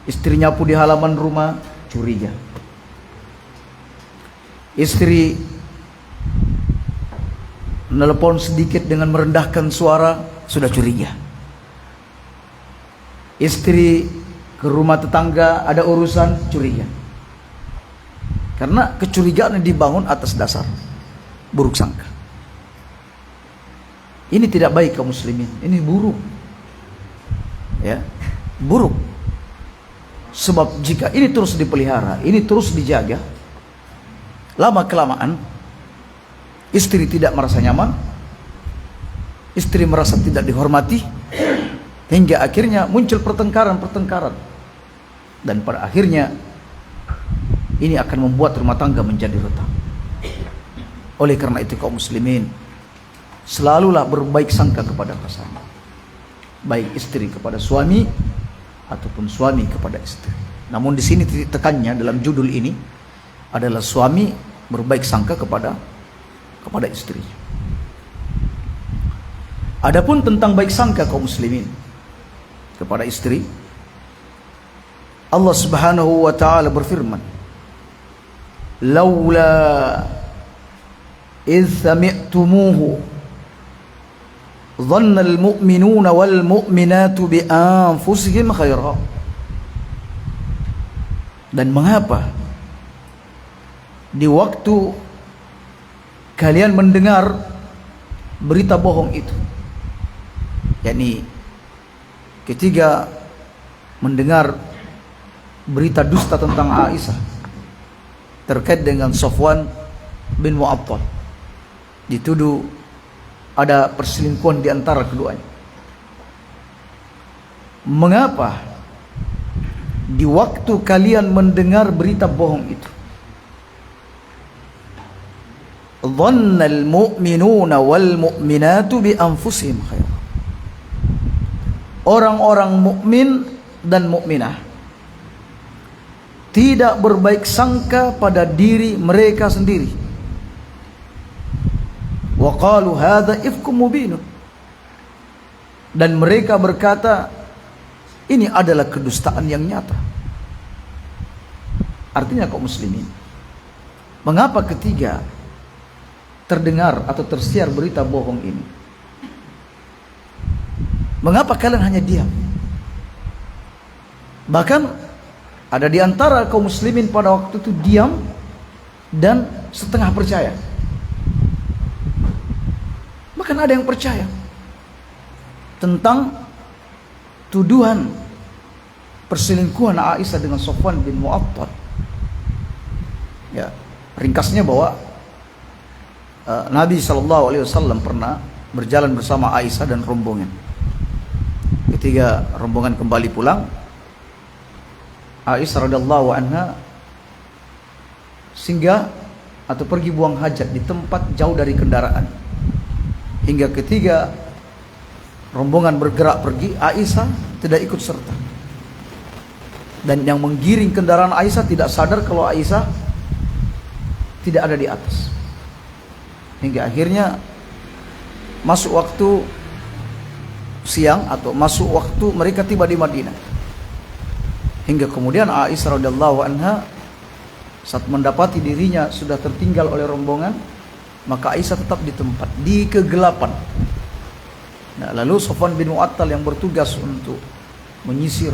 Istri nyapu di halaman rumah, curiga. Istri nelpon sedikit dengan merendahkan suara, sudah curiga. Istri ke rumah tetangga ada urusan, curiga. Karena kecurigaan yang dibangun atas dasar buruk sangka. Ini tidak baik kaum muslimin, ini buruk. Ya, buruk. Sebab jika ini terus dipelihara, ini terus dijaga, lama kelamaan istri tidak merasa nyaman, istri merasa tidak dihormati, hingga akhirnya muncul pertengkaran-pertengkaran. Dan pada akhirnya ini akan membuat rumah tangga menjadi retak. Oleh karena itu kaum muslimin, selalulah berbaik sangka kepada pasangan, baik istri kepada suami ataupun suami kepada istri. Namun di sini titik tekannya dalam judul ini adalah suami berbaik sangka kepada istri. Adapun tentang baik sangka kaum muslimin kepada istri, Allah Subhanahu wa taala berfirman, "Laula idz sami'tumuhu dhanna al-mu'minuna wal mu'minatu bi anfusihim khaira." Dan mengapa di waktu kalian mendengar berita bohong itu, yakni ketika mendengar berita dusta tentang Aisyah terkait dengan Safwan bin Mu'attal, dituduh ada perselingkuhan di antara keduanya. Mengapa di waktu kalian mendengar berita bohong itu, dhannal mu'minuna wal mu'minatu bi anfusihim khair, orang-orang mukmin dan mukminah tidak berbaik sangka pada diri mereka sendiri. Wa qalu hadza ifkum mubin, dan mereka berkata ini adalah kedustaan yang nyata. Artinya kaum muslimin, mengapa ketika terdengar atau tersiar berita bohong ini, mengapa kalian hanya diam? Bahkan ada di antara kaum muslimin pada waktu itu diam dan setengah percaya. Bahkan ada yang percaya tentang tuduhan perselingkuhan Aisyah dengan Safwan bin Mu'attal. Ya, ringkasnya bahwa Nabi SAW pernah berjalan bersama Aisyah dan rombongan. Ketika rombongan kembali pulang, Aisyah radhiyallahu anha singgah atau pergi buang hajat di tempat jauh dari kendaraan. Hingga ketika rombongan bergerak pergi, Aisyah tidak ikut serta. Dan yang menggiring kendaraan Aisyah tidak sadar kalau Aisyah tidak ada di atas. Hingga akhirnya masuk waktu siang atau masuk waktu mereka tiba di Madinah. Hingga kemudian Aisyah radhiyallahu anha saat mendapati dirinya sudah tertinggal oleh rombongan, maka Aisyah tetap di tempat, di kegelapan. Nah, lalu Safwan bin Mu'attal yang bertugas untuk menyisir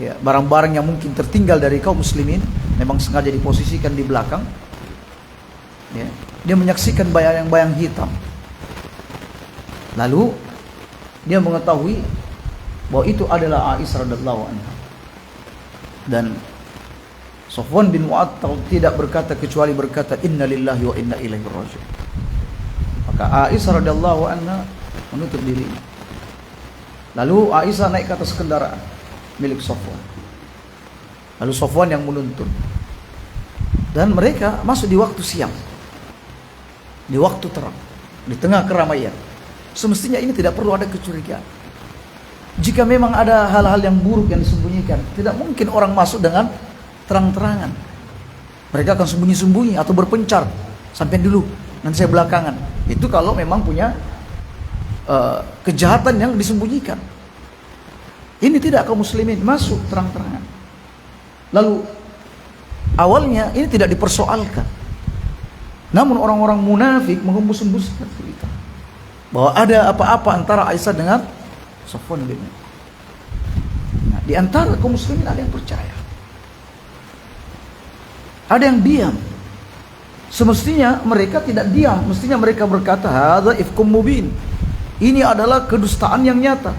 ya, barang-barang yang mungkin tertinggal dari kaum muslimin, memang sengaja diposisikan di belakang. Ya, dia menyaksikan bayang-bayang hitam. Lalu dia mengetahui bahwa itu adalah Aisyah radhiyallahu anha. Dan Safwan bin Mu'attal tidak berkata kecuali berkata inna lillahi wa inna ilaihi raji'un. Maka Aisyah radhiyallahu anha menutup diri. Lalu Aisyah naik ke atas kendaraan milik Safwan. Lalu Safwan yang menuntun. Dan mereka masuk di waktu siang, di waktu terang, di tengah keramaian. Semestinya ini tidak perlu ada kecurigaan. Jika memang ada hal-hal yang buruk yang disembunyikan, tidak mungkin orang masuk dengan terang-terangan. Mereka akan sembunyi-sembunyi atau berpencar. Sampai dulu, nanti saya belakangan. Itu kalau memang punya kejahatan yang disembunyikan. Ini tidak kaum muslimin masuk terang-terangan. Lalu awalnya ini tidak dipersoalkan. Namun orang-orang munafik menghembus-hembuskan cerita bahwa ada apa-apa antara Aisyah dengan Safwan bin Umayyah. Nah, di antara kaum muslimin ada yang percaya, ada yang diam. Semestinya mereka tidak diam, mestinya mereka berkata, hadza ifkum mubin. Ini adalah kedustaan yang nyata.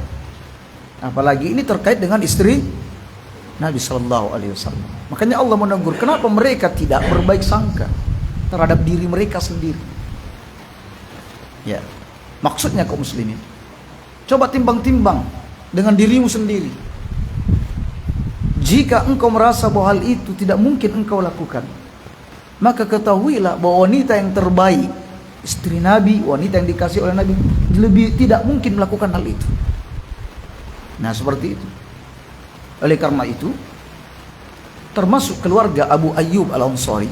Apalagi ini terkait dengan istri Nabi sallallahu alaihi wasallam. Makanya Allah menegur, kenapa mereka tidak berbaik sangka terhadap diri mereka sendiri? Ya, maksudnya kaum muslimin, coba timbang-timbang dengan dirimu sendiri. Jika engkau merasa bahwa hal itu tidak mungkin engkau lakukan, maka ketahuilah bahwa wanita yang terbaik, istri Nabi, wanita yang dikasih oleh Nabi, lebih tidak mungkin melakukan hal itu. Nah, seperti itu. Oleh karena itu, termasuk keluarga Abu Ayyub Al-Ansari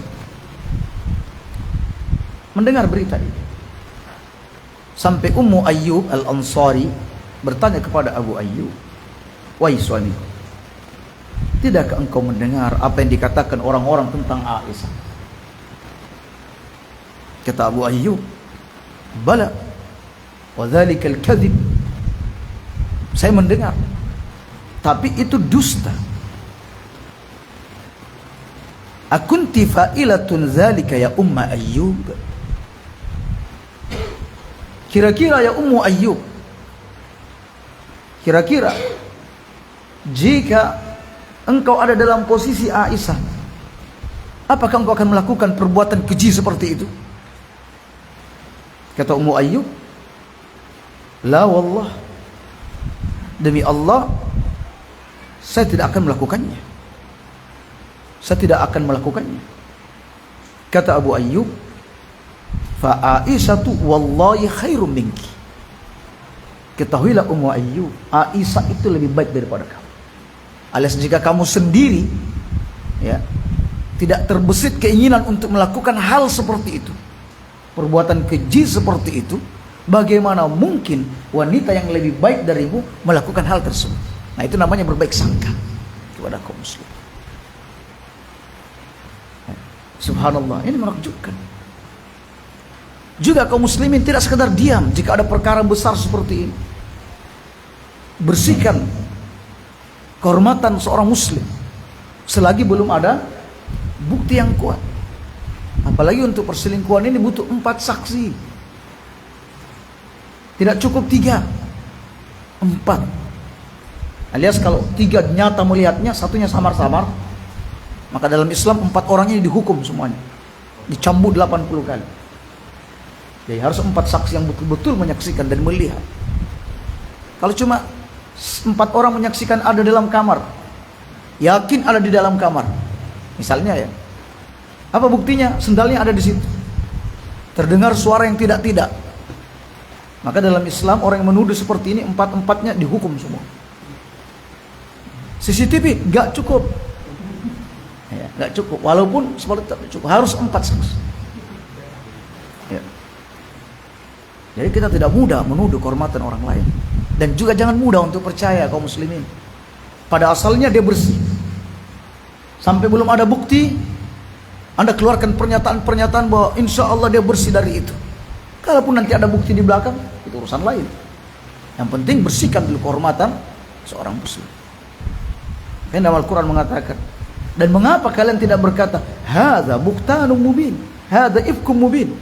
mendengar berita ini. Sampai Ummu Ayyub Al-Ansari bertanya kepada Abu Ayyub, "Wahai suamiku, tidakkah engkau mendengar apa yang dikatakan orang-orang tentang Aisyah?" Kata Abu Ayyub, "Bala, wa dzalikal kadzib." Saya mendengar, tapi itu dusta. Akunti fa'ilatun dzalika ya Umma Ayyub. Kira-kira ya Ummu Ayyub, kira-kira jika engkau ada dalam posisi Aisyah, apakah engkau akan melakukan perbuatan keji seperti itu? Kata Ummu Ayyub, la wallah, demi Allah saya tidak akan melakukannya. Saya tidak akan melakukannya. Kata Abu Ayyub, fa Aisyatu wallahi khairum minki. Ketahuilah Ummu Ayyub, Aisyah itu lebih baik daripada kamu. Alias jika kamu sendiri ya tidak terbesit keinginan untuk melakukan hal seperti itu, perbuatan keji seperti itu, bagaimana mungkin wanita yang lebih baik darimu melakukan hal tersebut? Nah, itu namanya berbaik sangka kepada kaum muslim. Subhanallah, ini menakjubkan. Juga kaum muslimin tidak sekedar diam jika ada perkara besar seperti ini. Bersihkan kehormatan seorang muslim selagi belum ada bukti yang kuat. Apalagi untuk perselingkuhan ini butuh 4 saksi. Tidak cukup 3, 4. Alias kalau 3 nyata melihatnya, satunya samar-samar, maka dalam Islam 4 orang ini dihukum semuanya, dicambuk 80 kali. Jadi harus 4 saksi yang betul-betul menyaksikan dan melihat. Kalau cuma 4 orang menyaksikan ada dalam kamar, yakin ada di dalam kamar, misalnya ya, apa buktinya? Sendalnya ada di situ, terdengar suara yang tidak-tidak, maka dalam Islam orang yang menuduh seperti ini 4-4-nya dihukum semua. CCTV gak cukup, ya, gak cukup. Walaupun seperti itu cukup, harus 4 saksi. Ya. Jadi kita tidak mudah menuduh kehormatan orang lain, dan juga jangan mudah untuk percaya kaum muslimin. Pada asalnya dia bersih, sampai belum ada bukti, Anda keluarkan pernyataan-pernyataan bahwa insya Allah dia bersih dari itu. Kalaupun nanti ada bukti di belakang, itu urusan lain. Yang penting bersihkan dulu kehormatan seorang muslim. Karena Al-Quran mengatakan, dan mengapa kalian tidak berkata, hadza buhtanun mubin, hadza ifkum mubin.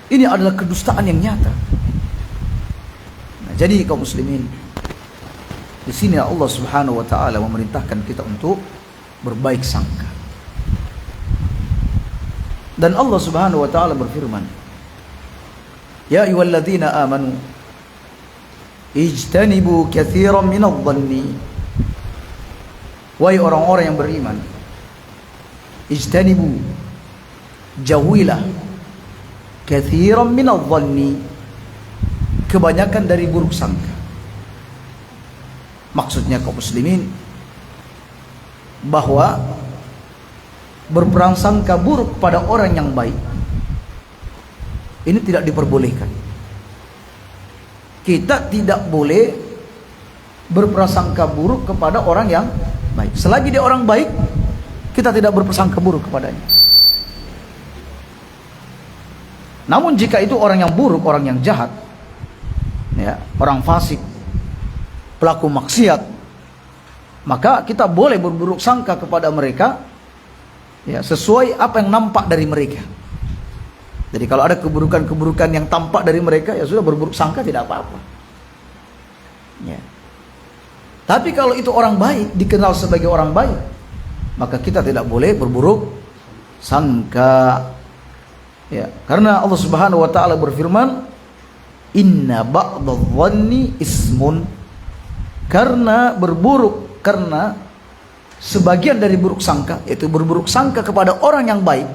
Ini adalah kedustaan yang nyata. Nah, jadi kaum muslimin, di sini Allah Subhanahu wa taala memerintahkan kita untuk berbaik sangka. Dan Allah Subhanahu wa taala berfirman, ya ayyuhalladzina amanu ijtanibu katsiran minadh-dhanni. Wahai orang-orang yang beriman, ijtanibu, jauhilah, katsiran minadh-dhanni, kebanyakan dari buruk sangka. Maksudnya kaum muslimin, bahwa berprasangka buruk pada orang yang baik ini tidak diperbolehkan. kita tidak boleh berprasangka buruk kepada orang yang baik. Selagi dia orang baik, kita tidak berprasangka buruk kepadanya. Namun jika itu orang yang buruk, orang yang jahat, ya, orang fasik, pelaku maksiat, maka kita boleh berburuk sangka kepada mereka, ya, sesuai apa yang nampak dari mereka. Jadi kalau ada keburukan-keburukan yang tampak dari mereka, ya sudah, berburuk sangka tidak apa-apa. Ya. Tapi kalau itu orang baik, dikenal sebagai orang baik, maka kita tidak boleh berburuk sangka. Ya, karena Allah Subhanahu wa taala berfirman, "Inna ba'dadh-dhanni ismun." Karena sebagian dari buruk sangka, yaitu berburuk sangka kepada orang yang baik,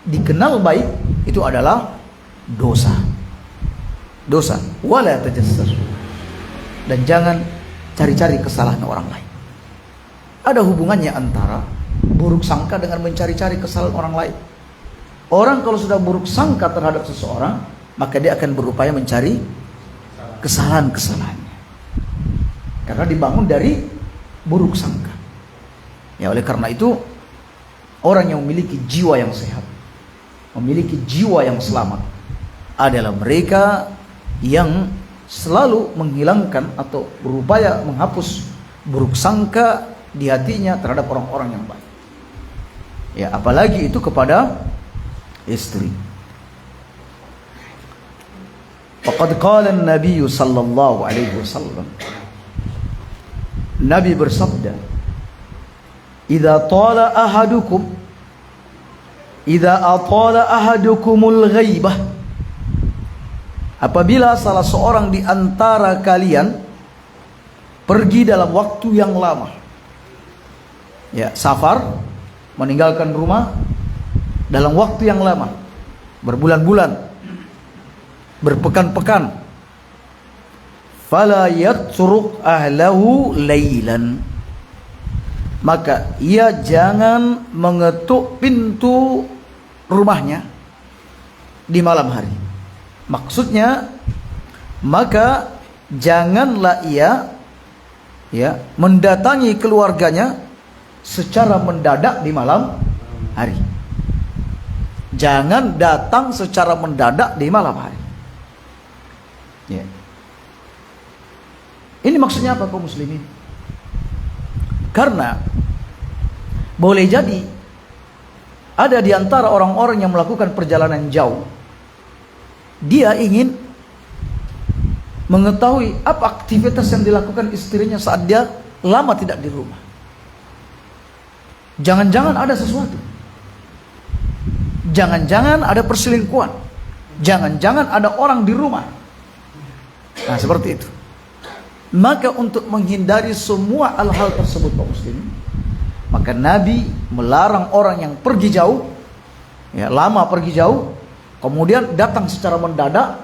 dikenal baik, itu adalah dosa. Dosa. Wala tajassasu. Dan jangan cari-cari kesalahan orang lain. Ada hubungannya antara buruk sangka dengan mencari-cari kesalahan orang lain. Orang kalau sudah buruk sangka terhadap seseorang, maka dia akan berupaya mencari kesalahan-kesalahannya. Karena dibangun dari buruk sangka. Ya, oleh karena itu, orang yang memiliki jiwa yang sehat, memiliki jiwa yang selamat, adalah mereka yang selalu menghilangkan atau berupaya menghapus buruk sangka di hatinya terhadap orang-orang yang baik. Ya, apalagi itu kepada istri. Faqad qala an-nabiy sallallahu alaihi wasallam, Nabi bersabda, "Idza atala ahadukumul ghaibah." Apabila salah seorang di antara kalian pergi dalam waktu yang lama, ya, safar, meninggalkan rumah dalam waktu yang lama, berbulan-bulan, berpekan-pekan, fala yatruk ahlahu lailan, maka ia jangan mengetuk pintu rumahnya di malam hari. Maksudnya, maka janganlah ia, ya, mendatangi keluarganya secara mendadak di malam hari. Jangan datang secara mendadak di malam hari. Ya. Ini maksudnya apa, kaum muslimin? Karena boleh jadi ada di antara orang-orang yang melakukan perjalanan jauh, dia ingin mengetahui apa aktivitas yang dilakukan istrinya saat dia lama tidak di rumah. Jangan-jangan ada sesuatu. Jangan-jangan ada perselingkuhan. Jangan-jangan ada orang di rumah. Nah, seperti itu. Maka untuk menghindari semua hal-hal tersebut, kaum muslimin, maka Nabi melarang orang yang pergi jauh, ya, lama pergi jauh, kemudian datang secara mendadak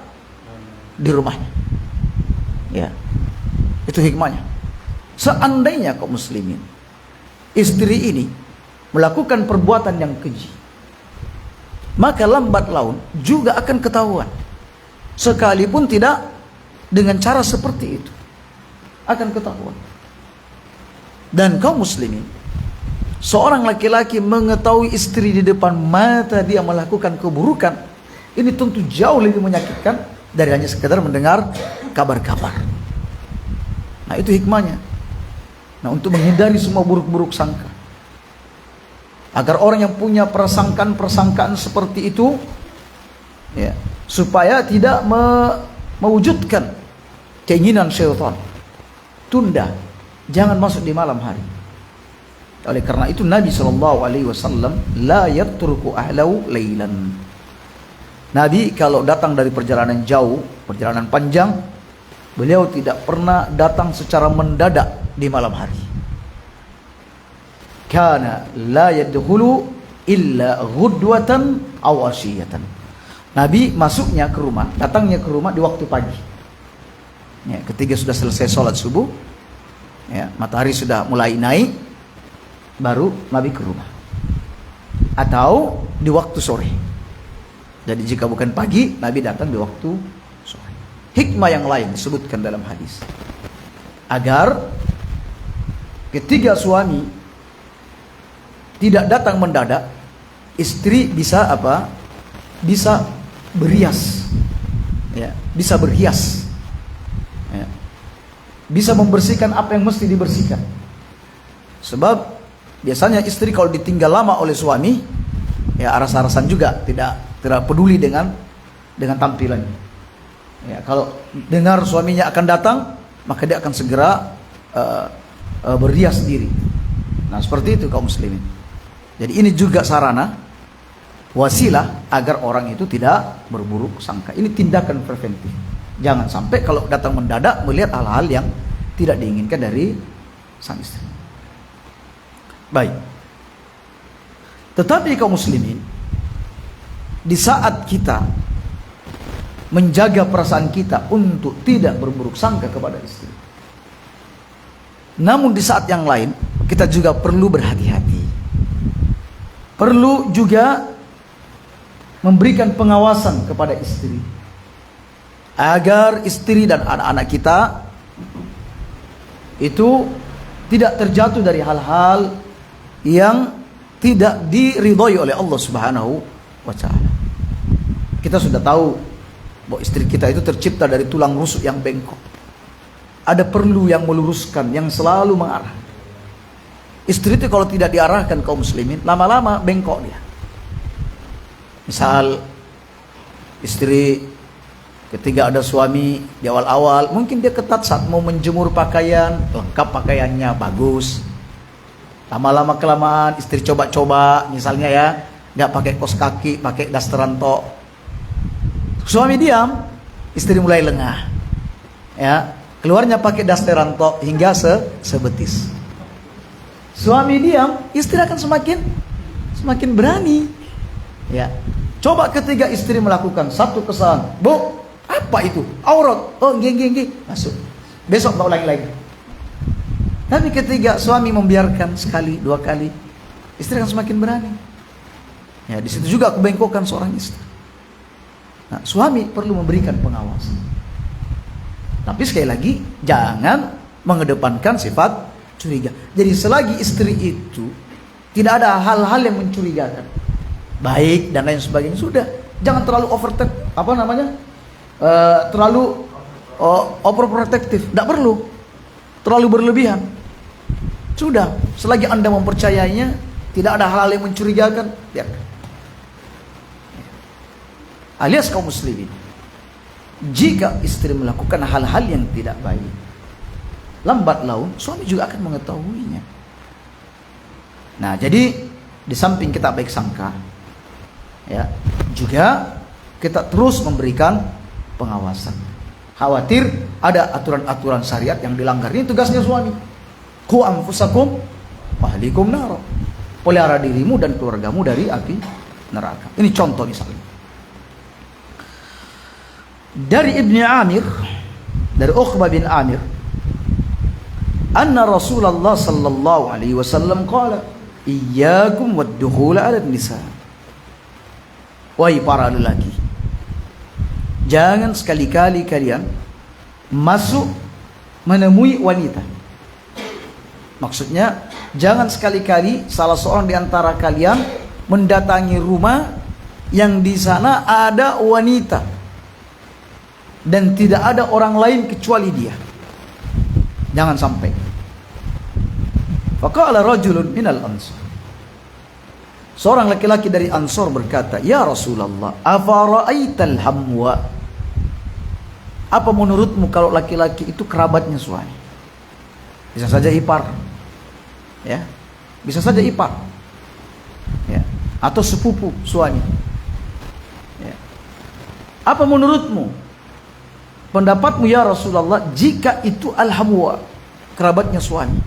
di rumahnya. Ya, itu hikmahnya. Seandainya kaum muslimin, istri ini melakukan perbuatan yang keji, maka lambat laun juga akan ketahuan, sekalipun tidak dengan cara seperti itu, akan ketahuan. Dan kaum muslimin, seorang laki-laki mengetahui istri di depan mata dia melakukan keburukan, ini tentu jauh lebih menyakitkan dari hanya sekedar mendengar kabar-kabar. Nah, itu hikmahnya. Nah, untuk menghindari semua buruk-buruk sangka, agar orang yang punya persangkaan seperti itu, ya, supaya tidak mewujudkan keinginan syaitan, tunda, jangan masuk di malam hari. Oleh karena itu Nabi SAW la yatruku ahlahu lailan. Nabi kalau datang dari perjalanan jauh, perjalanan panjang, beliau tidak pernah datang secara mendadak di malam hari. Kana la yadkhulu illa ghudwatan aw ashiyatan. Nabi masuknya ke rumah, datangnya ke rumah di waktu pagi. Ya, ketika sudah selesai sholat subuh, ya, matahari sudah mulai naik, baru Nabi ke rumah. Atau di waktu sore. Jadi jika bukan pagi, Nabi datang di waktu sore. hikmah yang lain disebutkan dalam hadis. Agar ketika suami tidak datang mendadak, istri bisa apa? Bisa berhias. Ya, bisa berhias. Ya. Bisa membersihkan apa yang mesti dibersihkan. Sebab biasanya istri kalau ditinggal lama oleh suami, ya aras-arasan juga, tidak peduli dengan tampilannya. Ya, kalau dengar suaminya akan datang, maka dia akan segera berhias diri. Nah, seperti itu kaum muslimin. Jadi ini juga sarana, wasilah agar orang itu tidak berburuk sangka. Ini tindakan preventif. Jangan sampai kalau datang mendadak melihat hal-hal yang tidak diinginkan dari sang istri. Baik. Tetapi kaum muslimin, di saat kita menjaga perasaan kita untuk tidak berburuk sangka kepada istri, namun di saat yang lain kita juga perlu berhati-hati. Perlu juga memberikan pengawasan kepada istri, agar istri dan anak-anak kita itu tidak terjatuh dari hal-hal yang tidak diridhoi oleh Allah Subhanahu wa ta'ala. Kita sudah tahu bahwa istri kita itu tercipta dari tulang rusuk yang bengkok. Ada perlu yang meluruskan, yang selalu mengarah. Istri itu kalau tidak diarahkan kaum muslimin, lama-lama bengkok dia. Misal istri ketika ada suami di awal-awal, mungkin dia ketat saat mau menjemur pakaian, lengkap pakaiannya, bagus. Lama-lama kelamaan istri coba-coba, misalnya ya, nggak pakai kaos kaki, pakai dasteran tok. Suami diam, istri mulai lengah. Ya, keluarnya pakai dasteran tok hingga sebetis. Suami diam, istri akan semakin berani. Ya, coba ketika istri melakukan satu kesalahan, "Bu, apa itu? Aurat." "Oh, nggih, masuk." Besok tak ulangi lagi. Tapi ketika suami membiarkan sekali, dua kali, istri akan semakin berani. Ya, di situ juga kebengkokan seorang istri. Nah, suami perlu memberikan pengawasan. Tapi sekali lagi, jangan mengedepankan sifat curiga. Jadi selagi istri itu tidak ada hal-hal yang mencurigakan, baik dan lain sebagainya, sudah. Jangan terlalu terlalu overprotective. Tidak perlu terlalu berlebihan. Sudah, selagi Anda mempercayainya, tidak ada hal-hal yang mencurigakan, biarkan. Alias kaum muslimin, jika istri melakukan hal-hal yang tidak baik, lambat laun suami juga akan mengetahuinya. Nah, jadi di samping kita baik sangka, ya, juga kita terus memberikan pengawasan. Khawatir ada aturan-aturan syariat yang dilanggar. Ini tugasnya suami. Qu anfusakum wa ahlikum nar. Pelihara dirimu dan keluargamu dari api neraka. Ini contoh misalnya. Dari Ibni Amir, dari Uqbah bin Amir, anna Rasulullah sallallahu alaihi wasallam qala, "Iyyakum wad-dukhul 'ala an-nisa." Wahai para lelaki, jangan sekali-kali kalian masuk menemui wanita. Maksudnya, jangan sekali-kali salah seorang di antara kalian mendatangi rumah yang di sana ada wanita dan tidak ada orang lain kecuali dia. Jangan sampai. Faqala rajulun minal ansar. Seorang laki-laki dari Ansor berkata, "Ya Rasulullah, afara'aital hamwa?" Apa menurutmu kalau laki-laki itu kerabatnya suami? Bisa saja ipar. Ya. Bisa saja ipar. Ya. Atau sepupu suami. Ya. Apa menurutmu? Pendapatmu ya Rasulullah jika itu al-hamwa, kerabatnya suami?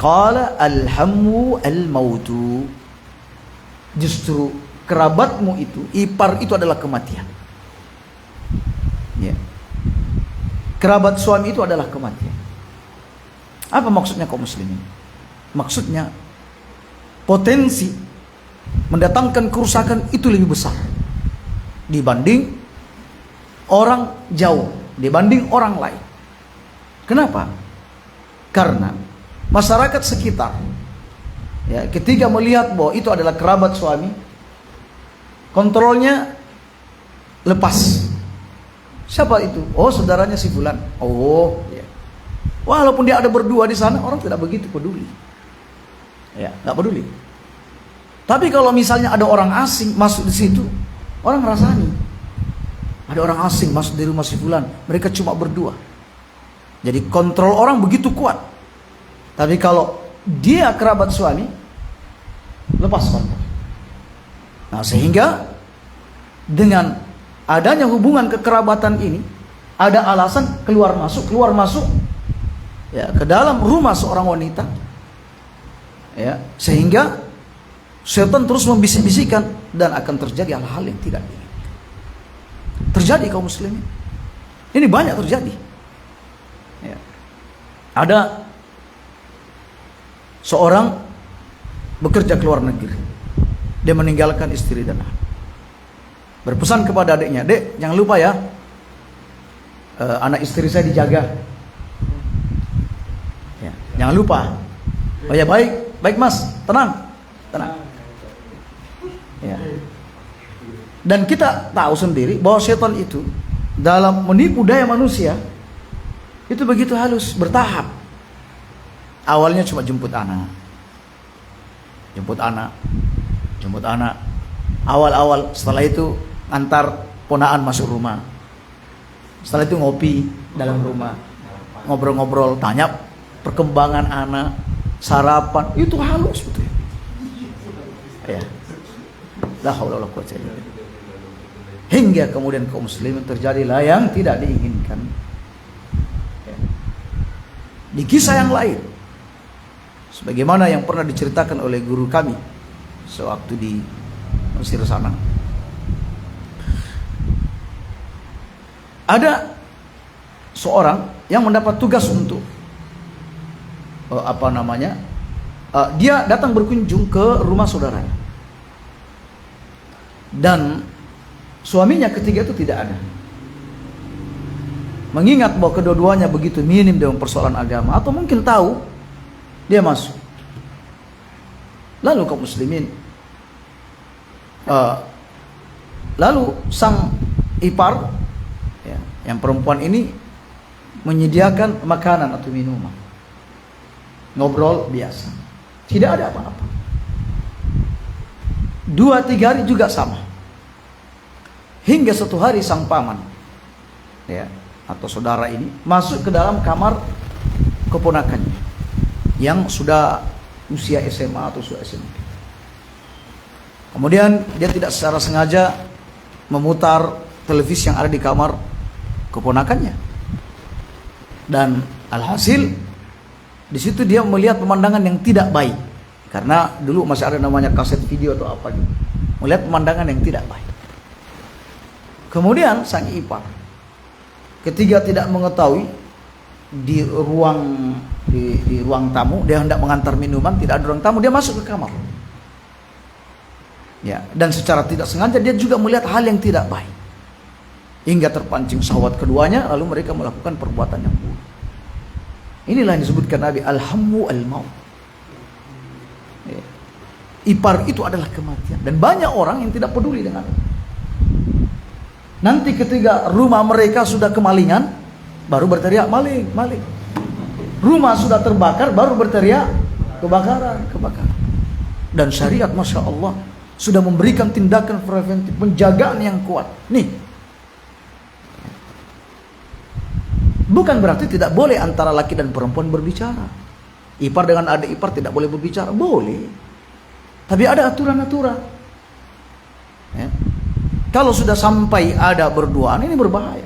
Qala al-hamwu al-mautu. Justru kerabatmu itu, ipar itu adalah kematian. Ya. Kerabat suami itu adalah kematian. Apa maksudnya kaum muslimin? Maksudnya potensi mendatangkan kerusakan itu lebih besar dibanding orang jauh dibanding orang lain. Kenapa? Karena masyarakat sekitar, ya, ketika melihat bahwa itu adalah kerabat suami, kontrolnya lepas. Siapa itu? Oh, saudaranya si fulan. Oh, ya. Walaupun dia ada berdua di sana, orang tidak begitu peduli. Ya, nggak peduli. Tapi kalau misalnya ada orang asing masuk di situ, orang rasani. Ada orang asing masuk di rumah si fulan, mereka cuma berdua. Jadi kontrol orang begitu kuat. Tapi kalau dia kerabat suami, lepas kontrol. Nah, sehingga dengan adanya hubungan kekerabatan ini, ada alasan keluar masuk, ya, ke dalam rumah seorang wanita, ya, sehingga setan terus membisik-bisikkan dan akan terjadi hal-hal yang tidak diinginkan. Terjadi kaum muslimin. Ini banyak terjadi. Ya. Ada seorang bekerja ke luar negeri, dia meninggalkan istri dan anak. Berpesan kepada adiknya, "Dek, jangan lupa ya, anak istri saya dijaga. Ya, jangan lupa." "Oh ya, baik mas, tenang. Ya. Dan kita tahu sendiri bahwa setan itu dalam menipu daya manusia itu begitu halus, bertahap. Awalnya cuma jemput anak. Awal-awal, setelah itu antar ponaan masuk rumah. Setelah itu ngopi dalam rumah, ngobrol-ngobrol, tanya perkembangan anak, sarapan, itu halus betul. Ya. La haula wala quwwata illa billah. Hingga kemudian kaum muslimin terjadilah yang tidak diinginkan. Ya. Di kisah yang lain, sebagaimana yang pernah diceritakan oleh guru kami sewaktu di Mesir sana, ada seorang yang mendapat tugas untuk dia datang berkunjung ke rumah saudaranya, dan suaminya ketika itu tidak ada. Mengingat bahwa kedua-duanya begitu minim dalam persoalan agama, atau mungkin tahu, dia masuk. Lalu kaum muslimin, lalu sang ipar, ya, yang perempuan ini menyediakan makanan atau minuman. Ngobrol biasa, tidak ada apa-apa. 2-3 hari juga sama. Hingga suatu hari sang paman, ya, atau saudara ini masuk ke dalam kamar keponakannya yang sudah usia SMA atau sudah SMP. Kemudian dia tidak secara sengaja memutar televisi yang ada di kamar keponakannya, dan alhasil di situ dia melihat pemandangan yang tidak baik, karena dulu masih ada namanya kaset video atau apa gitu. Melihat pemandangan yang tidak baik. Kemudian sang ipar ketika tidak mengetahui di ruang tamu, dia hendak mengantar minuman, tidak ada ruang tamu, dia masuk ke kamar. Ya, dan secara tidak sengaja dia juga melihat hal yang tidak baik. Hingga terpancing syahwat keduanya, lalu mereka melakukan perbuatan yang buruk. Inilah yang disebutkan Nabi al-hammu al-maut. Ya. Ipar itu adalah kematian, dan banyak orang yang tidak peduli dengan itu. Nanti ketika rumah mereka sudah kemalingan, baru berteriak maling, maling. Rumah sudah terbakar, baru berteriak kebakaran. Dan syariat, masya Allah, sudah memberikan tindakan preventif, penjagaan yang kuat. Nih, bukan berarti tidak boleh antara laki dan perempuan berbicara. Ipar dengan adik ipar tidak boleh berbicara, boleh. Tapi ada aturan-aturan. Ya. Kalau sudah sampai ada berduaan, ini berbahaya.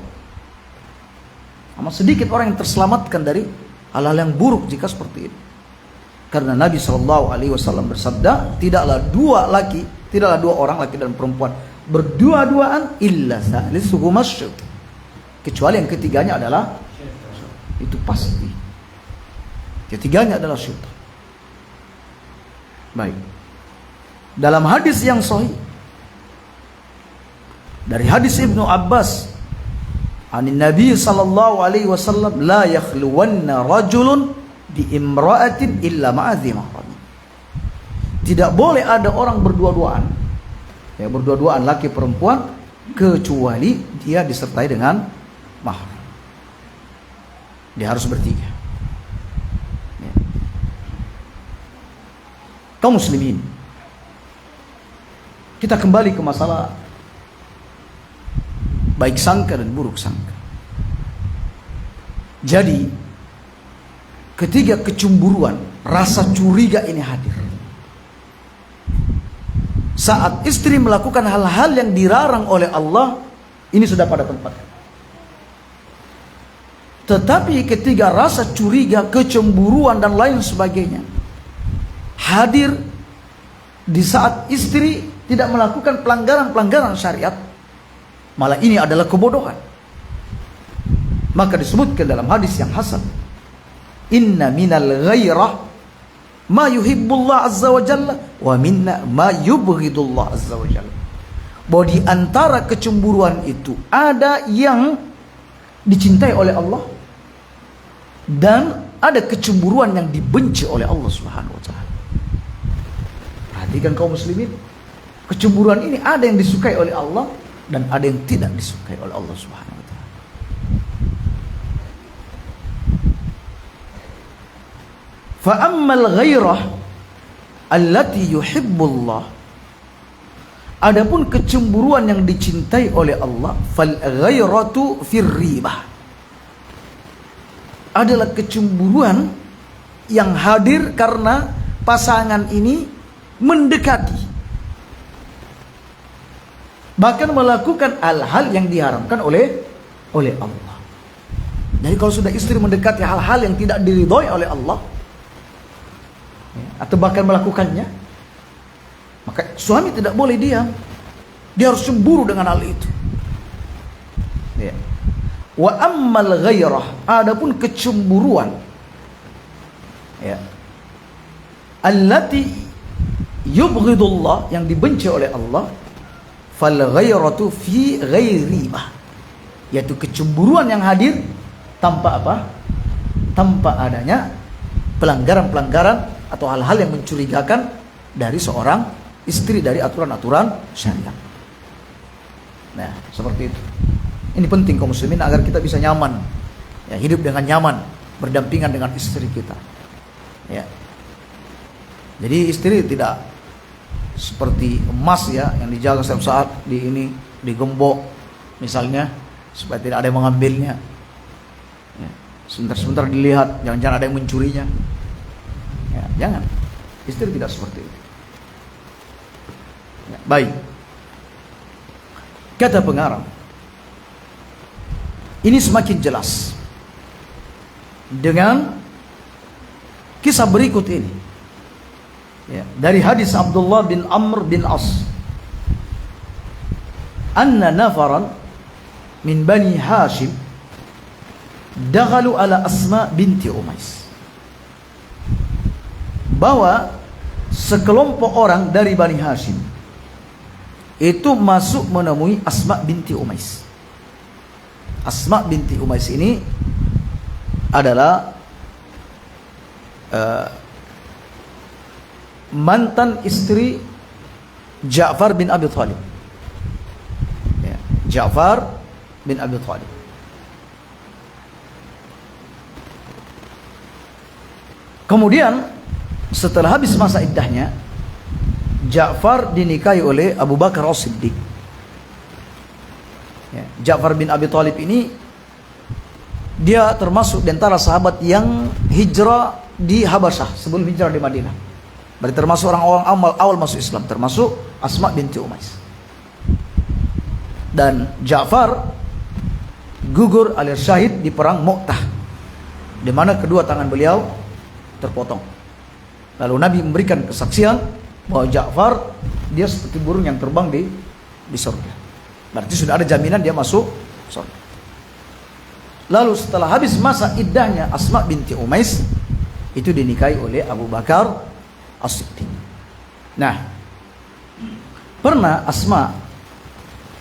Amat sedikit orang yang terselamatkan dari hal-hal yang buruk jika seperti itu. Karena Nabi SAW bersabda, tidaklah dua orang laki dan perempuan berdua-duaan illa salisuhuma syaitan, kecuali yang ketiganya adalah itu pasti. Ketiganya adalah syaitan. Baik. Dalam hadis yang sahih dari hadis Ibnu Abbas Anin Nabi sallallahu alaihi wasallam, la yakhluwanna rajulun bi imra'atin illa ma'adhi mahram. Tidak boleh ada orang berdua-duaan, ya, berdua-duaan laki perempuan, kecuali dia disertai dengan mahram. Dia harus bertiga. Ya. Kaum muslimin, kita kembali ke masalah baik sangka dan buruk sangka. Jadi ketika kecemburuan, rasa curiga ini hadir, saat istri melakukan hal-hal yang dilarang oleh Allah, ini sudah pada tempatnya. Tetapi ketika rasa curiga, kecemburuan dan lain sebagainya hadir di saat istri tidak melakukan pelanggaran-pelanggaran syariat, malah ini adalah kebodohan. Maka disebutkan dalam hadis yang hasan, inna minal ghairah ma yuhibbullah azza wa jalla wa minna ma yubghidullah azza wa jalla. Bahwa di antara kecemburuan itu ada yang dicintai oleh Allah dan ada kecemburuan yang dibenci oleh Allah Subhanahu wa taala. Perhatikan kaum muslimin, kecemburuan ini ada yang disukai oleh Allah dan ada yang tidak disukai oleh Allah Subhanahu wa taala. Fa ammal ghairah allati yuhibbullah, adapun kecemburuan yang dicintai oleh Allah, fal ghairatu fir ribah, adalah kecemburuan yang hadir karena pasangan ini mendekati, bahkan melakukan hal-hal yang diharamkan oleh Allah. Jadi kalau sudah istri mendekati hal-hal yang tidak diridhoi oleh Allah, atau bahkan melakukannya, maka suami tidak boleh diam. Dia harus cemburu dengan hal itu. Ya. Wa ammal ghairah, adapun kecemburuan, ya, allati yubghidullah, yang dibenci oleh Allah, fal ghairatu fi ghairibah, yaitu kecemburuan yang hadir tanpa apa? Tanpa adanya pelanggaran-pelanggaran atau hal-hal yang mencurigakan dari seorang istri dari aturan-aturan syariat. Nah, seperti itu. Ini penting kaum muslimin agar kita bisa nyaman, ya, hidup dengan nyaman, berdampingan dengan istri kita. Ya. Jadi istri tidak seperti emas, ya, yang dijaga setiap saat, digembok misalnya supaya tidak ada yang mengambilnya. Ya. Sebentar-sebentar dilihat, jangan-jangan ada yang mencurinya. Ya, jangan. Istri tidak seperti itu. Ya, baik. Kata pengarang, ini semakin jelas dengan kisah berikut ini, ya, dari hadis Abdullah bin Amr bin As, anna nafaran min bani Hashim dakhalu ala Asma binti Umais, bahwa sekelompok orang dari Bani Hashim itu masuk menemui Asma binti Umais. Asma binti Umais ini adalah mantan istri Ja'far bin Abi Thalib. Ya, Ja'far bin Abi Thalib. Kemudian setelah habis masa iddahnya, Ja'far dinikahi oleh Abu Bakar As-Siddiq. Ya, Ja'far bin Abi Thalib ini dia termasuk di antara sahabat yang hijrah di Habasyah sebelum hijrah di Madinah. Berarti termasuk orang-orang awal masuk Islam, termasuk Asma binti Umais. Dan Ja'far gugur alias syahid di perang Mu'tah, di mana kedua tangan beliau terpotong. Lalu Nabi memberikan kesaksian bahwa Ja'far dia seperti burung yang terbang di surga. Berarti sudah ada jaminan dia masuk surga. Lalu setelah habis masa iddahnya, Asma binti Umais itu dinikahi oleh Abu Bakar As-Siddiq. Nah, pernah Asma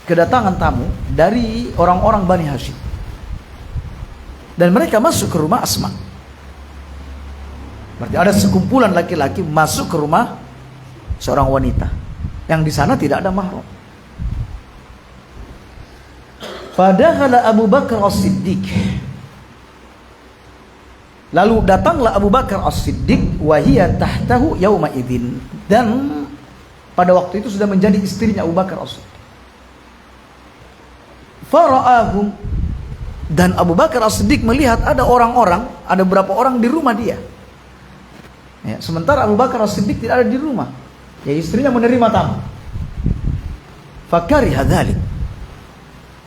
kedatangan tamu dari orang-orang Bani Hashim. Dan mereka masuk ke rumah Asma. Berarti ada sekumpulan laki-laki masuk ke rumah seorang wanita yang di sana tidak ada mahram. Fadakhala Abu Bakar As-Siddiq. Lalu datanglah Abu Bakar As-Siddiq wa hiya tahtahu yauma idzin, dan pada waktu itu sudah menjadi istrinya Abu Bakar As-Siddiq. Fara'ahum, dan Abu Bakar As-Siddiq melihat ada orang-orang, ada beberapa orang di rumah dia. Ya, sementara Abu Bakar As-Siddiq tidak ada di rumah. Ya, istrinya menerima tamu. Fakariha dzalik.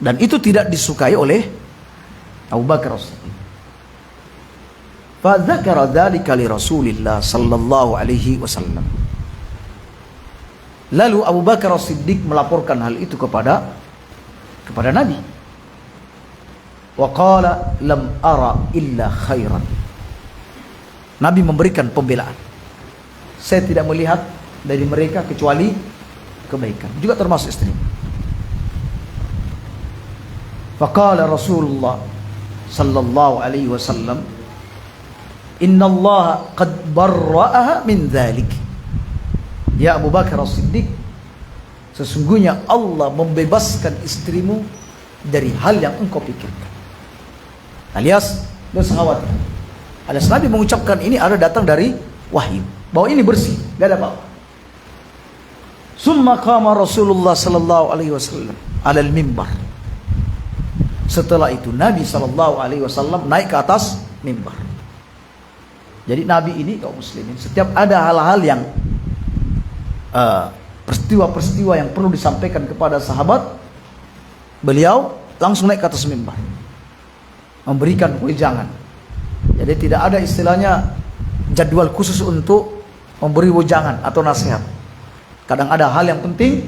Dan itu tidak disukai oleh Abu Bakar As-Siddiq. Fa dzakara dzalika li Rasulillah sallallahu alaihi wasallam. Lalu Abu Bakar As-Siddiq melaporkan hal itu kepada Nabi. Wa qala lam ara illa khairan. Nabi memberikan pembelaan. Saya tidak melihat dari mereka kecuali kebaikan, juga termasuk istri. Faqala Rasulullah sallallahu alaihi wasallam, Inna Allah qad barra'aha min dhalik. Ya Abu Bakar As-Siddiq, sesungguhnya Allah membebaskan istrimu dari hal yang engkau pikirkan. Alias bersahabat. Alias Nabi mengucapkan ini ada datang dari wahyu, bahwa ini bersih, gak ada apa-apa. Summa qama Rasulullah sallallahu alaihi wasallam alal mimbar. Setelah itu Nabi sallallahu alaihi wasallam naik ke atas mimbar. Jadi Nabi ini kaum muslimin, setiap ada hal-hal yang peristiwa-peristiwa yang perlu disampaikan kepada sahabat, beliau langsung naik ke atas mimbar, memberikan wejangan. Jadi tidak ada istilahnya jadwal khusus untuk memberi wejangan atau nasihat. Kadang ada hal yang penting,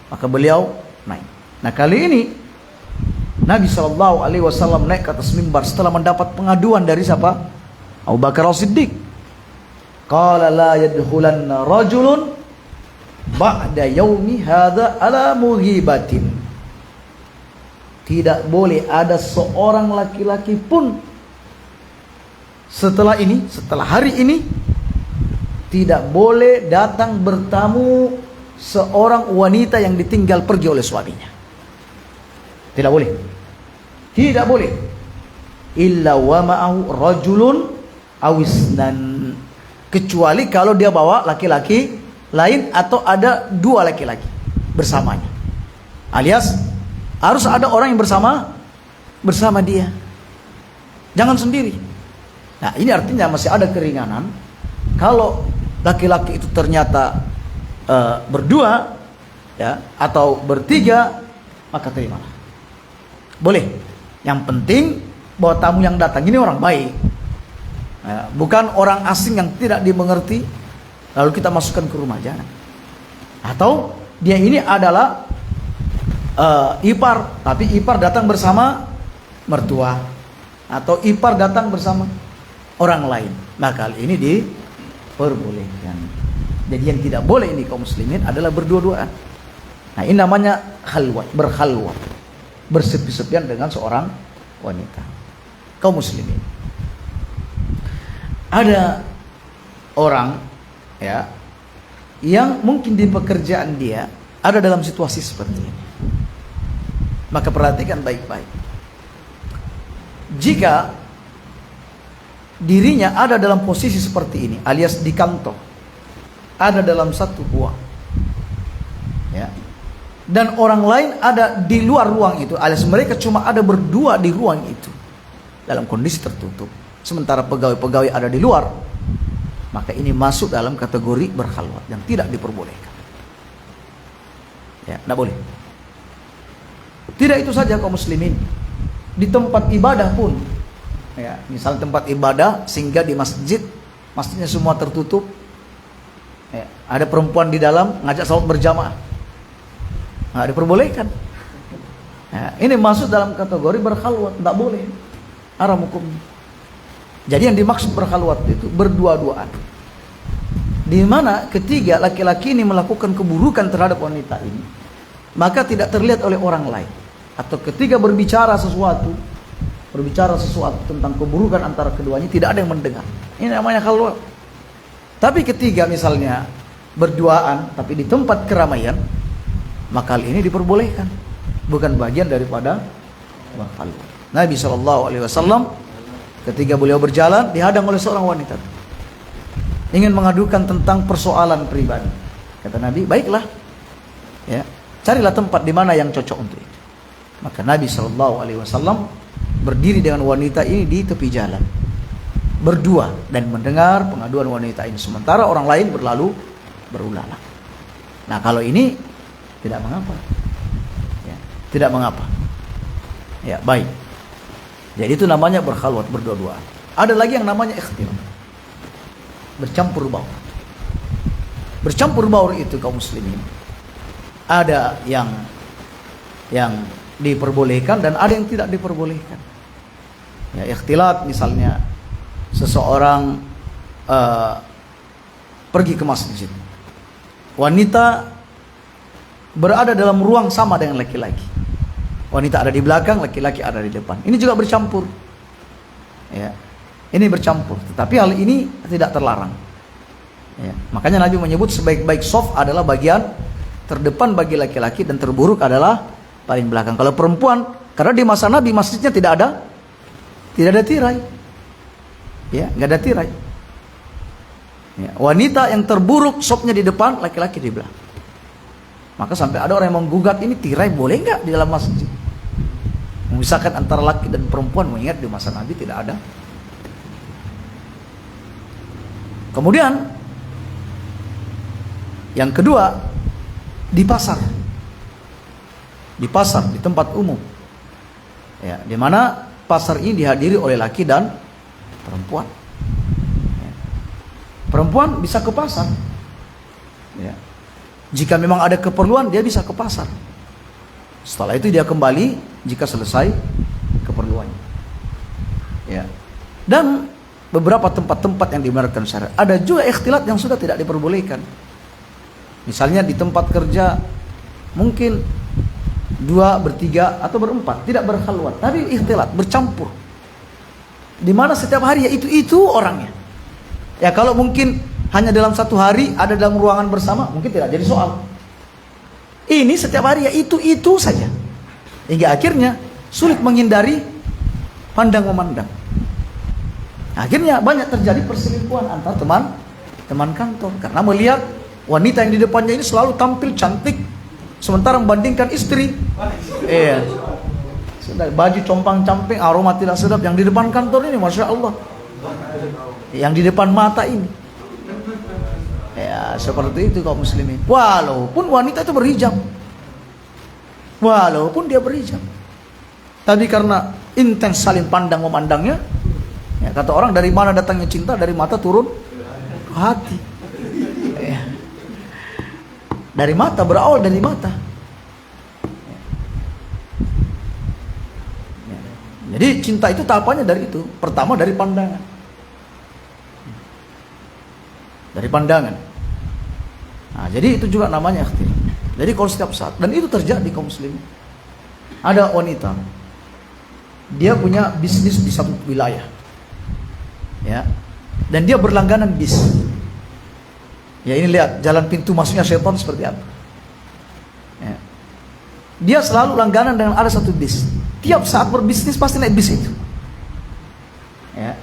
maka beliau naik. Nah, kali ini Nabi SAW naik ke atas mimbar setelah mendapat pengaduan dari siapa? Abu Bakar As-Siddiq. Qala la yadkhulanna rajulun ba'da yaumi hadza ala mughibatin. Tidak boleh ada seorang laki-laki pun setelah ini, setelah hari ini, tidak boleh datang bertamu seorang wanita yang ditinggal pergi oleh suaminya. Tidak boleh. Tidak boleh. Illa wa ma'ahu rajulun awisnan, kecuali kalau dia bawa laki-laki lain atau ada dua laki-laki bersamanya. Alias harus ada orang yang bersama dia. Jangan sendiri. Nah, ini artinya masih ada keringanan. Kalau laki-laki itu ternyata berdua, ya, atau bertiga, maka terimalah. Boleh. Yang penting bahwa tamu yang datang ini orang baik. Ya, bukan orang asing yang tidak dimengerti lalu kita masukkan ke rumah, jangan. Atau dia ini adalah ipar, tapi ipar datang bersama mertua, atau ipar datang bersama orang lain. Nah, kali ini diperbolehkan. Jadi yang tidak boleh ini kaum muslimin adalah berdua-duaan. Nah, ini namanya khalwat, berkhalwat, bersepi-sepian dengan seorang wanita. Kaum muslimin, ada orang, ya, yang mungkin di pekerjaan dia ada dalam situasi seperti ini. Maka perhatikan baik-baik. Jika dirinya ada dalam posisi seperti ini, alias di kantor, ada dalam satu ruang, ya, dan orang lain ada di luar ruang itu, alias mereka cuma ada berdua di ruang itu dalam kondisi tertutup, sementara pegawai-pegawai ada di luar, maka ini masuk dalam kategori berkhalwat yang tidak diperbolehkan. Ya, tidak boleh. Tidak itu saja kaum muslimin, di tempat ibadah pun, ya, misal tempat ibadah sehingga di masjid, masjidnya semua tertutup, ya, ada perempuan di dalam ngajak salat berjamaah, nggak diperbolehkan. Ya, ini masuk dalam kategori berkhalwat, tidak boleh, haram hukumnya. Jadi yang dimaksud berkhalwat itu berdua-duaan, di mana ketiga laki-laki ini melakukan keburukan terhadap wanita ini, maka tidak terlihat oleh orang lain. Atau ketika berbicara sesuatu, berbicara sesuatu tentang keburukan antara keduanya, tidak ada yang mendengar. Ini namanya khalwat. Tapi ketika misalnya berduaan tapi di tempat keramaian, maka hal ini diperbolehkan, bukan bagian daripada khalwat. Nabi SAW ketika beliau berjalan dihadang oleh seorang wanita, ingin mengadukan tentang persoalan pribadi. Kata Nabi, baiklah, ya, carilah tempat di mana yang cocok untuk itu. Maka Nabi SAW berdiri dengan wanita ini di tepi jalan, berdua, dan mendengar pengaduan wanita ini, sementara orang lain berlalu berulalang. Nah, kalau ini tidak mengapa, ya, tidak mengapa, ya, baik. Jadi itu namanya berkhalwat, berdua-duaan. Ada lagi yang namanya ikhtilat, bercampur baur. Bercampur baur itu kaum muslimin, ada yang diperbolehkan dan ada yang tidak diperbolehkan. Ya, ikhtilat misalnya seseorang pergi ke masjid, wanita berada dalam ruang sama dengan laki-laki. Wanita ada di belakang, laki-laki ada di depan. Ini juga bercampur. Ya, ini bercampur. Tetapi hal ini tidak terlarang. Ya, makanya Nabi menyebut sebaik-baik shaf adalah bagian terdepan bagi laki-laki dan terburuk adalah paling belakang. Kalau perempuan, karena di masa Nabi masjidnya tidak ada tirai. Ya, nggak ada tirai. Ya, wanita yang terburuk shafnya di depan, laki-laki di belakang. Maka sampai ada orang yang menggugat, ini tirai boleh nggak di dalam masjid? Memisahkan antara laki dan perempuan, mengingat di masa Nabi tidak ada. Kemudian yang kedua, di pasar, di tempat umum, ya, di mana pasar ini dihadiri oleh laki dan perempuan. Ya. Perempuan bisa ke pasar. Ya. Jika memang ada keperluan, dia bisa ke pasar. Setelah itu dia kembali jika selesai keperluannya. Ya. Dan beberapa tempat-tempat yang dibenarkan syariat. Ada juga ikhtilat yang sudah tidak diperbolehkan. Misalnya di tempat kerja mungkin 2, bertiga atau berempat, tidak berkhalwat, tapi ikhtilat, bercampur. Di mana setiap hari ya itu orangnya. Ya, kalau mungkin hanya dalam satu hari ada dalam ruangan bersama, mungkin tidak jadi soal. Ini setiap hari ya itu saja, hingga akhirnya sulit menghindari pandang memandang. Akhirnya banyak terjadi perselingkuhan antar teman kantor karena melihat wanita yang di depannya ini selalu tampil cantik, sementara membandingkan istri. Iya, baju compang-camping, aroma tidak sedap. Yang di depan kantor ini, masya Allah, yang di depan mata ini. Ya, seperti itu kaum muslimin. Walaupun wanita itu berhijab, walaupun dia berhijab, tapi karena intens saling pandang memandangnya, ya, kata orang, dari mana datangnya cinta? Dari mata turun ke hati. Ya. Dari mata, berawal dari mata. Ya. Jadi cinta itu tahapannya dari itu. Pertama dari pandangan. Dari pandangan. Nah, jadi itu juga namanya ikhtilat. Jadi kalau setiap saat, dan itu terjadi kaum muslimin. Ada wanita, dia punya bisnis di satu wilayah, ya, dan dia berlangganan bis. Ya, ini lihat jalan pintu masuknya setan seperti apa. Ya. Dia selalu langganan dengan ada satu bis. Tiap saat berbisnis pasti naik bis itu. Ya.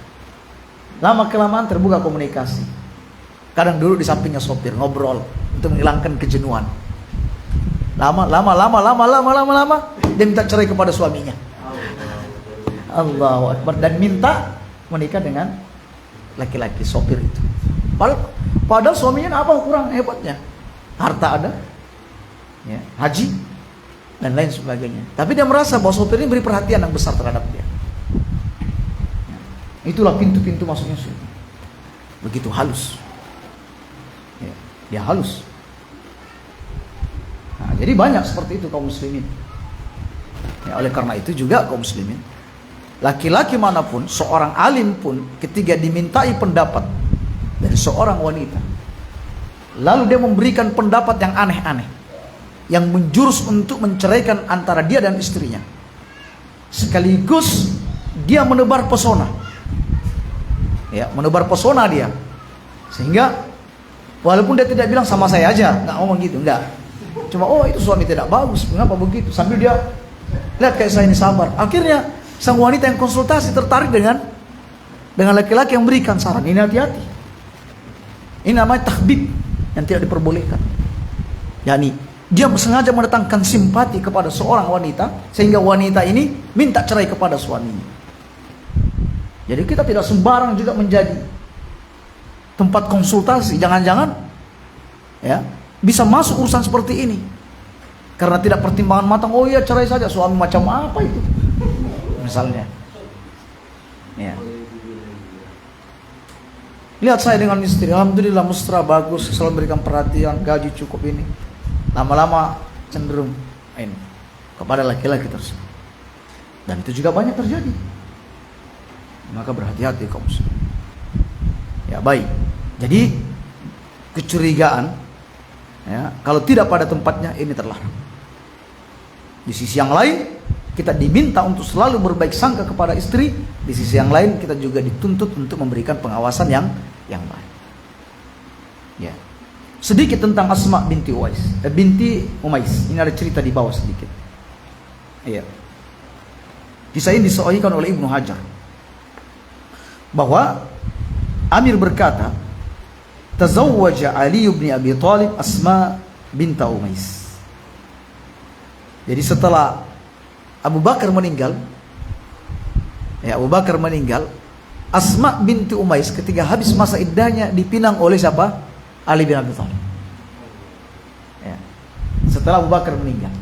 Lama kelamaan terbuka komunikasi. Kadang duduk di sampingnya sopir, ngobrol untuk menghilangkan kejenuhan. Lama, dia minta cerai kepada suaminya. Allahu Akbar. Dan minta menikah dengan laki-laki sopir itu. Padahal suaminya apa kurang hebatnya? Harta ada, ya, haji, dan lain sebagainya. Tapi dia merasa bahwa sopir ini beri perhatian yang besar terhadap dia. Ya. Itulah pintu-pintu masuknya surga. Begitu halus. Dia halus. Nah, jadi banyak seperti itu kaum muslimin. Ya, oleh karena itu juga kaum muslimin, laki-laki manapun, seorang alim pun, ketika dimintai pendapat dari seorang wanita, lalu dia memberikan pendapat yang aneh-aneh, yang menjurus untuk menceraikan antara dia dan istrinya, sekaligus dia menebar pesona. Ya, menebar pesona dia. Sehingga walaupun dia tidak bilang sama saya aja, nggak ngomong gitu, enggak. Cuma oh itu suami tidak bagus, mengapa begitu? Sambil dia lihat kayak saya ini sabar. Akhirnya sang wanita yang konsultasi tertarik dengan laki-laki yang berikan saran. Ini hati-hati. Ini namanya takhbib yang tidak diperbolehkan. Yani dia sengaja mendatangkan simpati kepada seorang wanita sehingga wanita ini minta cerai kepada suaminya. Jadi kita tidak sembarang juga menjadi tempat konsultasi. Jangan-jangan ya bisa masuk urusan seperti ini karena tidak pertimbangan matang. Oh iya cerai saja, suami macam apa itu misalnya ya. Lihat saya dengan istri, alhamdulillah mesra, bagus, selalu berikan perhatian, gaji cukup ini. Lama-lama cenderung ini kepada laki-laki tersebut. Dan itu juga banyak terjadi. Maka berhati-hati kaum muslimin. Ya baik. Jadi kecurigaan ya, kalau tidak pada tempatnya ini terlarang. Di sisi yang lain kita diminta untuk selalu berbaik sangka kepada istri. Di sisi yang lain kita juga dituntut untuk memberikan pengawasan yang baik. Ya. Sedikit tentang Asma binti Umais. Ini ada cerita di bawah sedikit. Iya. Kisah ini disahihkan oleh Ibnu Hajar bahwa Amir berkata, "Tazawwaja Ali bin Abi Thalib Asma binta Umais." Jadi setelah Abu Bakar meninggal, Asma binti Umais ketika habis masa iddahnya dipinang oleh siapa? Ali bin Abi Thalib. Ya. Setelah Abu Bakar meninggal,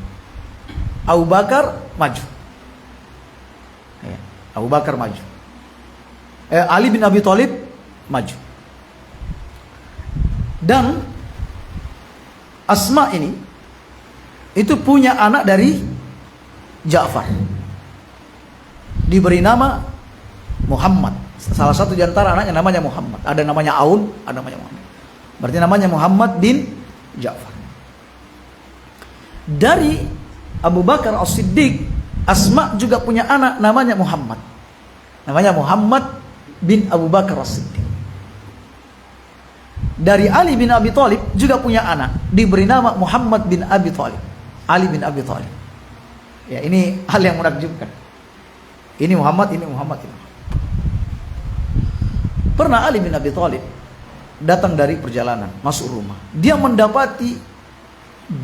Abu Bakar maju. Ya. Abu Bakar maju. Ali bin Abi Thalib maju. Dan Asma ini itu punya anak dari Ja'far. Diberi nama Muhammad. Salah satu di antara anaknya namanya Muhammad. Ada namanya Aun, ada namanya Muhammad. Berarti namanya Muhammad bin Ja'far. Dari Abu Bakar As-Siddiq, Asma juga punya anak namanya Muhammad. Namanya Muhammad bin Abu Bakar As-Siddiq. Dari Ali bin Abi Thalib juga punya anak, diberi nama Muhammad bin Abi Thalib. Ali bin Abi Thalib. Ya, ini hal yang menakjubkan. Ini Muhammad, ini Muhammad, ini. Pernah Ali bin Abi Thalib datang dari perjalanan, masuk rumah. Dia mendapati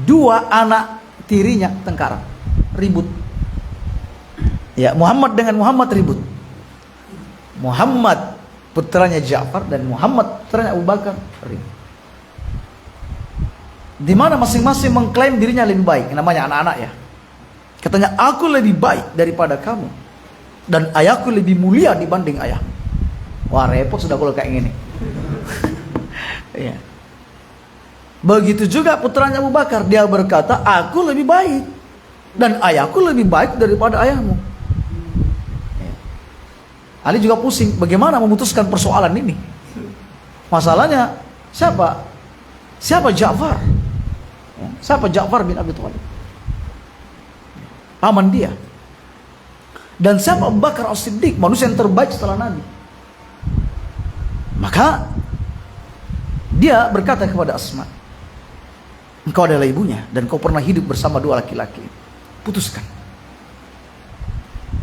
dua anak tirinya tengkar, ribut. Ya, Muhammad dengan Muhammad ribut. Muhammad putranya Ja'far dan Muhammad putranya Abu Bakar ribut. Di mana masing-masing mengklaim dirinya lebih baik, namanya anak-anak ya. Katanya, aku lebih baik daripada kamu dan ayahku lebih mulia dibanding ayahmu. Wah, repot sudah kalau kayak gini. Ya. Begitu juga putranya Abu Bakar, dia berkata, aku lebih baik dan ayahku lebih baik daripada ayahmu. Ya. Ali juga pusing, bagaimana memutuskan persoalan ini? Masalahnya siapa? Siapa Ja'far? Ya. Siapa Ja'far bin Abi Thalib? Paman dia. Dan siapa Abu Bakar As-Siddiq, manusia yang terbaik setelah Nabi? Maka dia berkata kepada Asma, engkau adalah ibunya dan kau pernah hidup bersama dua laki-laki. Putuskan.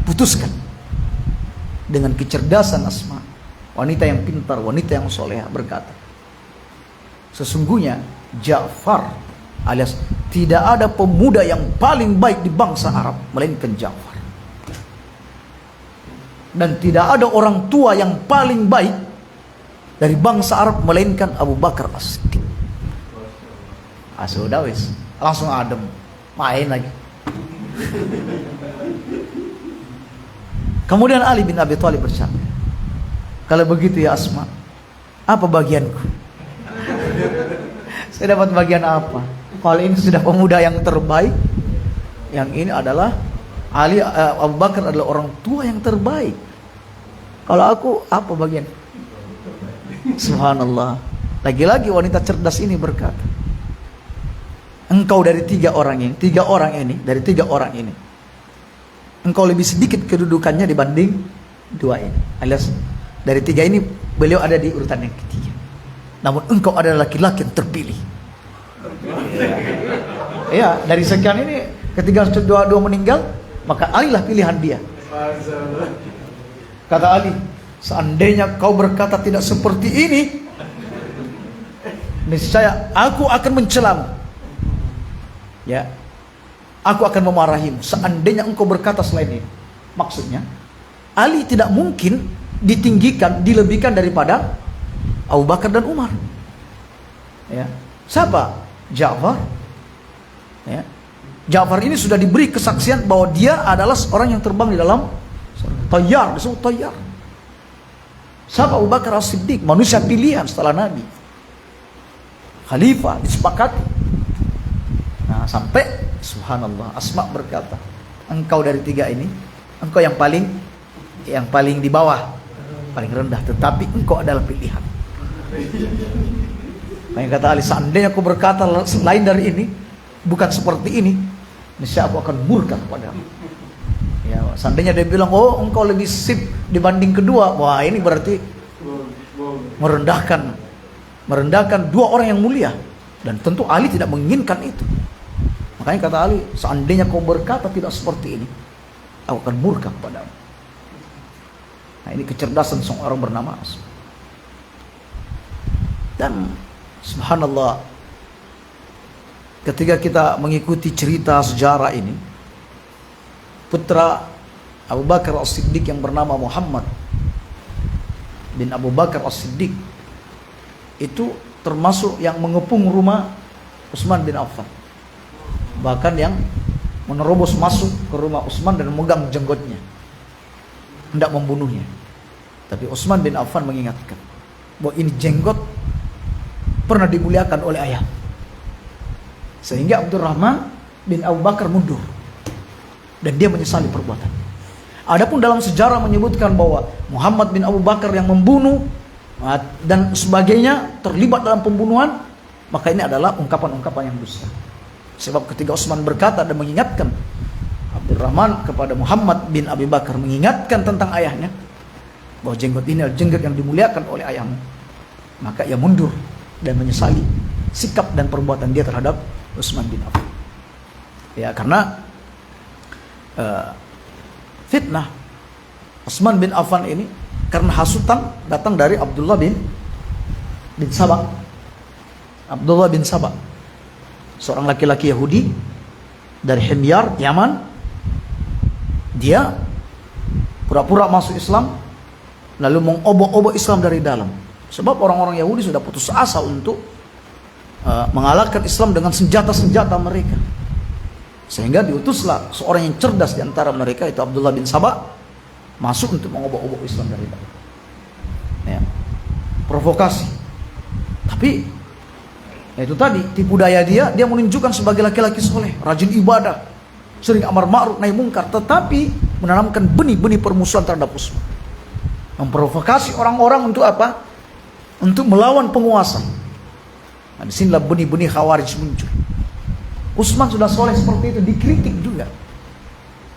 Putuskan. Dengan kecerdasan Asma, wanita yang pintar, wanita yang soleha, berkata, sesungguhnya Ja'far alias tidak ada pemuda yang paling baik di bangsa Arab melainkan Ja'far. Dan tidak ada orang tua yang paling baik dari bangsa Arab melainkan Abu Bakar As-Siddiq. Sudah wis, langsung adem, main lagi. Kemudian Ali bin Abi Thalib berkata, kalau begitu ya Asma, apa bagianku? Saya dapat bagian apa? Kalau ini sudah pemuda yang terbaik, yang ini adalah Abu Bakar adalah orang tua yang terbaik. Kalau aku apa bagian? Subhanallah. Lagi-lagi wanita cerdas ini berkata, engkau dari tiga orang ini, engkau lebih sedikit kedudukannya dibanding dua ini, alias dari tiga ini beliau ada di urutan yang ketiga. Namun engkau adalah laki-laki yang terpilih. Ya, dari sekian ini ketika dua meninggal, maka Ali lah pilihan dia. Kata Ali, seandainya kau berkata tidak seperti ini, niscaya aku akan mencelamu. Ya, aku akan memarahimu. Seandainya engkau berkata selain ini, maksudnya Ali tidak mungkin ditinggikan, dilebihkan daripada Abu Bakar dan Umar. Ya, siapa? Ja'far. Ya, Ja'far ini sudah diberi kesaksian bahwa dia adalah seorang yang terbang di dalam Tayyar, disebut Tayyar. Siapa? Abu Bakar As-Siddiq, manusia pilihan setelah Nabi, khalifah, disepakati. Nah, sampai subhanallah, Asma berkata, engkau dari tiga ini, engkau yang paling di bawah, paling rendah, tetapi engkau adalah pilihan. Yang kata Ali, seandainya aku berkata lain dari ini, bukan seperti ini, niscaya aku akan murka kepadamu. Ya, seandainya dia bilang, oh engkau lebih sip dibanding kedua, wah ini berarti merendahkan dua orang yang mulia, dan tentu Ali tidak menginginkan itu. Makanya kata Ali, seandainya kau berkata tidak seperti ini, aku akan murka kepadamu. Nah, ini kecerdasan seorang bernama Asma. Dan subhanallah, ketika kita mengikuti cerita sejarah ini, putra Abu Bakar As-Siddiq yang bernama Muhammad bin Abu Bakar As-Siddiq itu termasuk yang mengepung rumah Utsman bin Affan, bahkan yang menerobos masuk ke rumah Utsman dan memegang jenggotnya, hendak membunuhnya. Tapi Utsman bin Affan mengingatkan bahwa ini jenggot pernah dimuliakan oleh ayah, sehingga Abdurrahman bin Abu Bakar mundur dan dia menyesali perbuatan. Adapun dalam sejarah menyebutkan bahwa Muhammad bin Abu Bakar yang membunuh dan sebagainya terlibat dalam pembunuhan, maka ini adalah ungkapan-ungkapan yang dusta. Sebab ketika Utsman berkata dan mengingatkan Abdurrahman kepada Muhammad bin Abi Bakar, mengingatkan tentang ayahnya, bahwa jenggot ini adalah jenggot yang dimuliakan oleh ayahmu, maka ia mundur dan menyesali sikap dan perbuatan dia terhadap Utsman bin Affan. Ya, karena fitnah Utsman bin Affan ini karena hasutan datang dari Abdullah bin Sabah. Abdullah bin Sabah, seorang laki-laki Yahudi dari Himyar, Yaman. Dia pura-pura masuk Islam, lalu mengobok-obok Islam dari dalam. Sebab orang-orang Yahudi sudah putus asa untuk mengalahkan Islam dengan senjata-senjata mereka. Sehingga diutuslah seorang yang cerdas di antara mereka, itu Abdullah bin Sabah, masuk untuk mengobok-obok Islam dari dalam. Ya, provokasi. Tapi itu tadi, tipu daya dia menunjukkan sebagai laki-laki soleh, rajin ibadah, sering amar ma'ruf nahi mungkar, tetapi menanamkan benih-benih permusuhan terhadap Utsman. Memprovokasi orang-orang untuk apa? Untuk melawan penguasa. Nah, disinilah benih-benih Khawarij muncul. Utsman sudah soleh seperti itu, dikritik juga.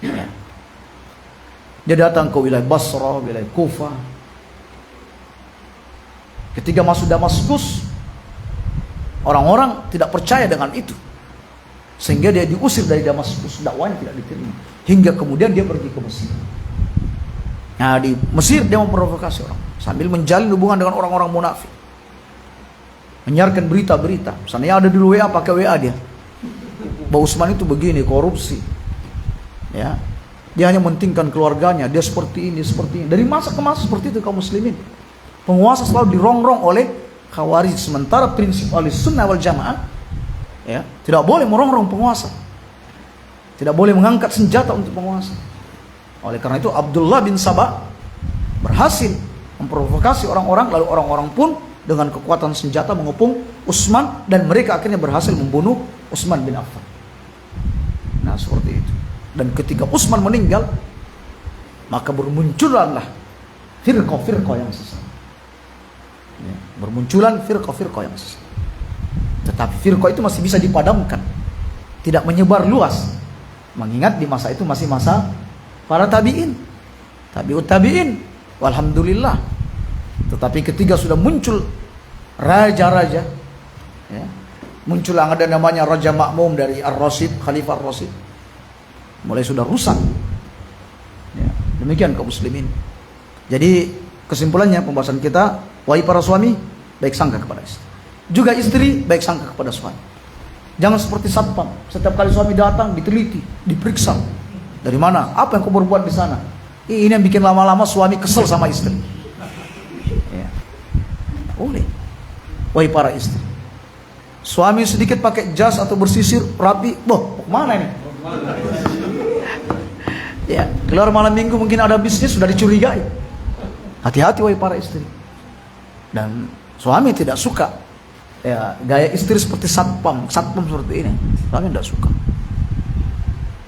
Ya. Dia datang ke wilayah Basra, wilayah Kufah. Ketika masuk Damaskus, orang-orang tidak percaya dengan itu, sehingga dia diusir dari Damaskus, dakwanya tidak diterima. Hingga kemudian dia pergi ke Mesir. Nah, di Mesir dia memprovokasi orang sambil menjalin hubungan dengan orang-orang munafik, menyiarkan berita-berita. Misalnya ada di WA, pakai WA dia, bahwa Utsman itu begini, korupsi. Ya, dia hanya mementingkan keluarganya, dia seperti ini, seperti ini. Dari masa ke masa seperti itu kaum muslimin. Penguasa selalu dirongrong oleh Khawarij. Sementara prinsip Ahlussunnah wal Jamaah, ya, tidak boleh merongrong penguasa, tidak boleh mengangkat senjata untuk penguasa. Oleh karena itu Abdullah bin Sabah berhasil memprovokasi orang-orang, lalu orang-orang pun dengan kekuatan senjata mengepung Utsman, dan mereka akhirnya berhasil membunuh Utsman bin Affan. Nah, seperti itu. Dan ketika Utsman meninggal, maka bermunculanlah firqah-firqah yang sesat. Ya, bermunculan firqah-firqah yang sesat. Tetapi firqah itu masih bisa dipadamkan, tidak menyebar luas. Mengingat di masa itu masih masa para tabi'in. tabi'ut tabi'in, walhamdulillah. Tetapi ketika sudah muncul raja-raja, ya, muncul yang ada namanya Raja Makmum dari Ar-Rasyid, Khalifah Ar-Rasyid, mulai sudah rusak. Ya, demikian kaum muslimin. Jadi kesimpulannya pembahasan kita, wahai para suami, baik sangka kepada istri. Juga istri, baik sangka kepada suami. Jangan seperti satpam, setiap kali suami datang diteliti, diperiksa. Dari mana? Apa yang kau berbuat di sana? Ini yang bikin lama-lama suami kesel sama istri. Ya. Boleh. Wahai para istri, suami sedikit pakai jas atau bersisir rapi, boh, kemana ini? Ya, keluar malam minggu mungkin ada bisnis, sudah dicurigai. Hati-hati wahai para istri. Dan suami tidak suka ya gaya istri seperti satpam seperti ini. Suami tidak suka.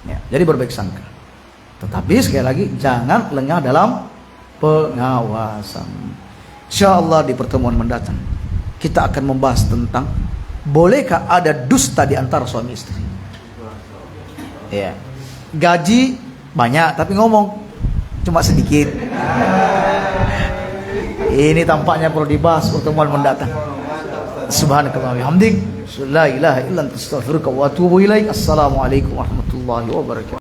Ya, jadi berbaik sangka. Tetapi sekali lagi jangan lengah dalam pengawasan. Insyaallah di pertemuan mendatang kita akan membahas tentang bolehkah ada dusta di antara suami istri. Ya. Gaji banyak tapi ngomong cuma sedikit. Ini tampaknya perlu dibahas pertemuan mendatang. Subhanakallah wa bihamdik, la ilaha illa anta astaghfiruka wa atubu ilaik. Assalamualaikum warahmatullahi wabarakatuh.